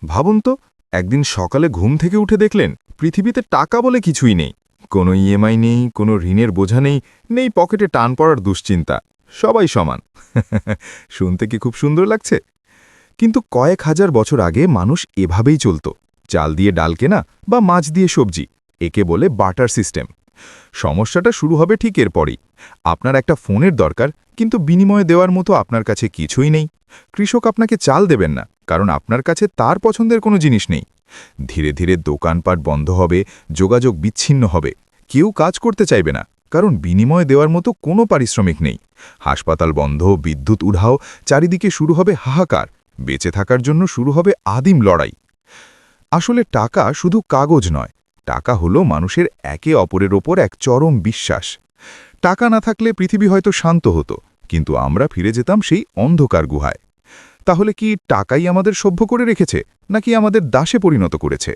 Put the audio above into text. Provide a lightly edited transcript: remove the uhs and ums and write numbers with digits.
ভাবুন তো, একদিন সকালে ঘুম থেকে উঠে দেখলেন পৃথিবীতে টাকা বলে কিছুই নেই। কোনো ইএমআই নেই, কোনো ঋণের বোঝা নেই, নেই পকেটে টান পড়ার দুশ্চিন্তা। সবাই সমান। শুনতে কি খুব সুন্দর লাগছে? কিন্তু কয়েক হাজার বছর আগে মানুষ এভাবেই চলত। চাল দিয়ে ডাল কেনা বা মাছ দিয়ে সবজি, একে বলে বার্টার সিস্টেম। সমস্যাটা শুরু হবে ঠিক এরপরই। আপনার একটা ফোনের দরকার, কিন্তু বিনিময়ে দেওয়ার মতো আপনার কাছে কিছুই নেই। কৃষক আপনাকে চাল দেবেন না, কারণ আপনার কাছে তার পছন্দের কোনো জিনিস নেই। ধীরে ধীরে দোকানপাট বন্ধ হবে, যোগাযোগ বিচ্ছিন্ন হবে। কেউ কাজ করতে চাইবে না, কারণ বিনিময় দেওয়ার মতো কোনো পারিশ্রমিক নেই। হাসপাতাল বন্ধ, বিদ্যুৎ উধাও, চারিদিকে শুরু হবে হাহাকার। বেঁচে থাকার জন্য শুরু হবে আদিম লড়াই। আসলে টাকা শুধু কাগজ নয়, টাকা হলো মানুষের একে অপরের ওপর এক চরম বিশ্বাস। টাকা না থাকলে পৃথিবী হয়তো শান্ত হতো, কিন্তু আমরা ফিরে যেতাম সেই অন্ধকার গুহায়। তাহলে কি টাকাই আমাদের সভ্য করে রেখেছে, নাকি আমাদের দাসে পরিণত করেছে?